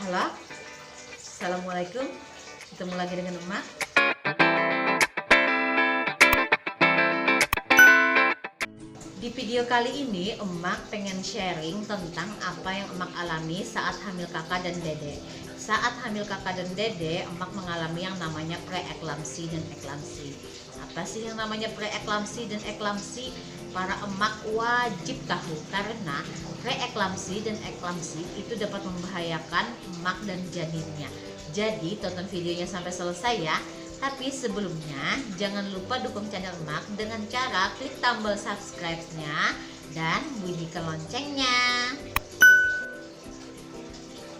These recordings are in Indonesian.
Halo, Assalamualaikum. Ketemu lagi dengan emak. Di video kali ini emak pengen sharing tentang apa yang emak alami saat hamil kakak dan dede. Saat hamil kakak dan dede, emak mengalami yang namanya preeklamsi dan eklamsi. Apa sih yang namanya preeklamsi dan eklamsi? Para emak wajib tahu karena preeklamsi dan eklamsi itu dapat membahayakan emak dan janinnya. Jadi tonton videonya sampai selesai ya. Tapi sebelumnya jangan lupa dukung channel emak dengan cara klik tombol subscribe-nya dan bunyikan loncengnya.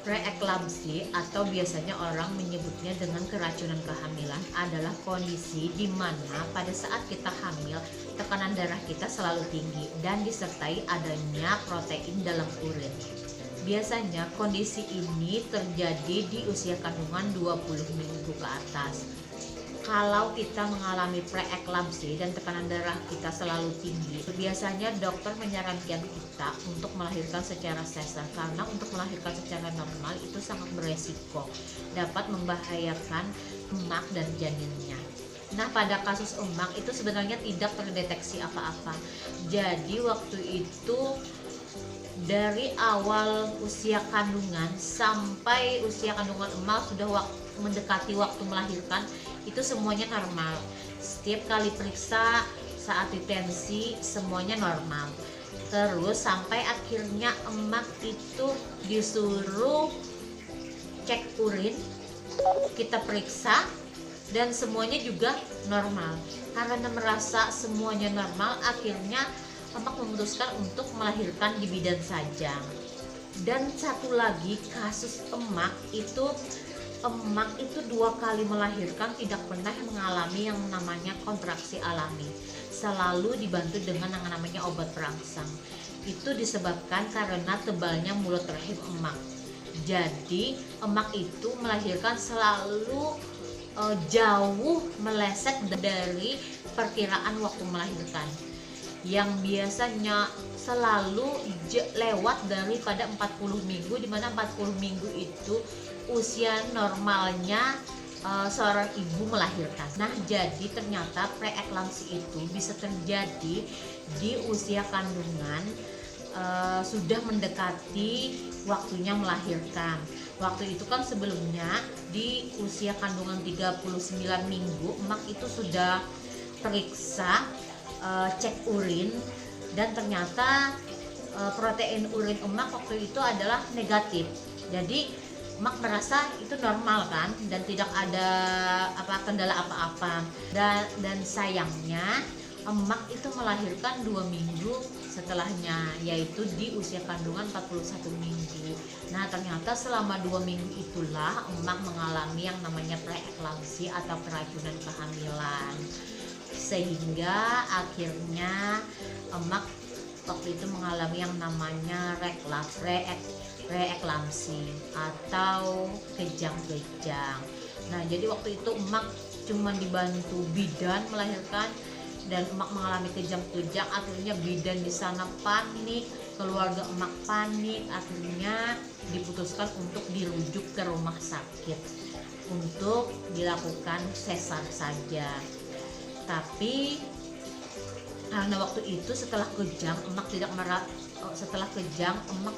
Preeklamsi atau biasanya orang menyebutnya dengan keracunan kehamilan adalah kondisi di mana pada saat kita hamil tekanan darah kita selalu tinggi dan disertai adanya protein dalam urin. Biasanya kondisi ini terjadi di usia kandungan 20 minggu ke atas. Kalau kita mengalami preeklamsi dan tekanan darah kita selalu tinggi, biasanya dokter menyarankan kita untuk melahirkan secara sesar karena untuk melahirkan secara normal itu sangat beresiko, dapat membahayakan emak dan janinnya. Nah, pada kasus emak itu sebenarnya tidak terdeteksi apa-apa. Jadi waktu itu dari awal usia kandungan sampai usia kandungan emak sudah mendekati waktu melahirkan itu semuanya normal. Setiap kali periksa saat ditensi semuanya normal. Terus sampai akhirnya emak itu disuruh cek urin, kita periksa dan semuanya juga normal. Karena merasa semuanya normal, akhirnya emak memutuskan untuk melahirkan di bidan saja. Dan satu lagi kasus emak itu 2 kali melahirkan tidak pernah mengalami yang namanya kontraksi alami, selalu dibantu dengan yang namanya obat perangsang. Itu disebabkan karena tebalnya mulut rahim emak. Jadi emak itu melahirkan selalu jauh meleset dari perkiraan waktu melahirkan, yang biasanya selalu lewat daripada 40 minggu, di mana 40 minggu itu usia normalnya seorang ibu melahirkan. Nah, jadi ternyata preeklamsi itu bisa terjadi di usia kandungan sudah mendekati waktunya melahirkan. Waktu itu kan sebelumnya di usia kandungan 39 minggu emak itu sudah periksa cek urin dan ternyata protein urin emak waktu itu adalah negatif. Jadi emak merasa itu normal kan dan tidak ada kendala apa-apa. Dan sayangnya emak itu melahirkan 2 minggu setelahnya, yaitu di usia kandungan 41 minggu. Nah, ternyata selama 2 minggu itulah emak mengalami yang namanya preeklamsi atau keracunan kehamilan, sehingga akhirnya emak waktu itu mengalami yang namanya preeklamsi atau kejang-kejang. Nah, jadi waktu itu emak cuma dibantu bidan melahirkan dan emak mengalami kejang-kejang. Akhirnya bidan di sana panik, keluarga emak panik, akhirnya diputuskan untuk dirujuk ke rumah sakit untuk dilakukan sesar saja. Tapi karena waktu itu setelah kejang emak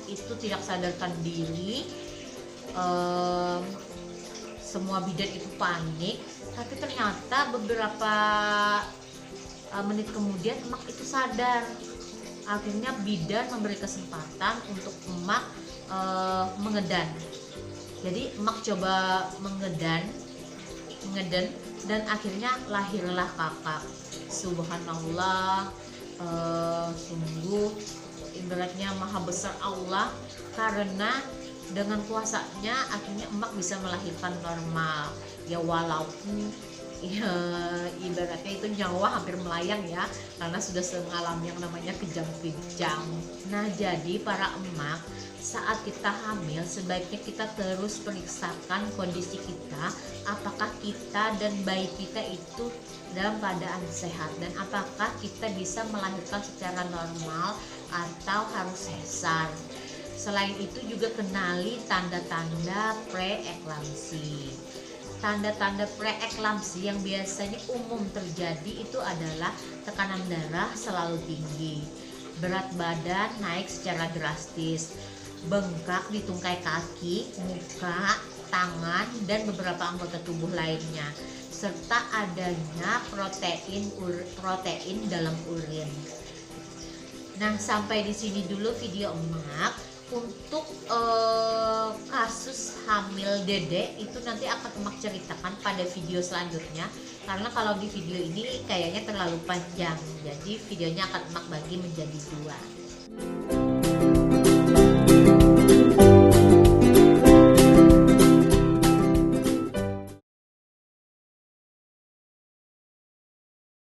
itu tidak sadarkan diri, semua bidan itu panik. Tapi ternyata beberapa menit kemudian emak itu sadar. Akhirnya bidan memberi kesempatan untuk emak mengedan. Jadi emak coba mengedan dan akhirnya lahirlah kakak. Subhanallah, sungguh ibaratnya maha besar Allah, karena dengan kuasanya akhirnya emak bisa melahirkan normal. Ya walaupun ya ibaratnya itu nyawa hampir melayang ya, karena sudah mengalami yang namanya kejang-kejang. Nah, jadi para emak, saat kita hamil sebaiknya kita terus periksakan kondisi kita, apakah kita dan bayi kita itu dalam keadaan sehat dan apakah kita bisa melahirkan secara normal atau harus sesar. Selain itu juga kenali tanda-tanda preeklamsi. Tanda-tanda preeklamsi yang biasanya umum terjadi itu adalah tekanan darah selalu tinggi, berat badan naik secara drastis, bengkak di tungkai kaki, muka, tangan, dan beberapa anggota tubuh lainnya, serta adanya protein dalam urin. Nah, sampai di sini dulu video emak. Untuk kasus hamil dede itu nanti akan emak ceritakan pada video selanjutnya, karena kalau di video ini kayaknya terlalu panjang, jadi videonya akan emak bagi menjadi 2.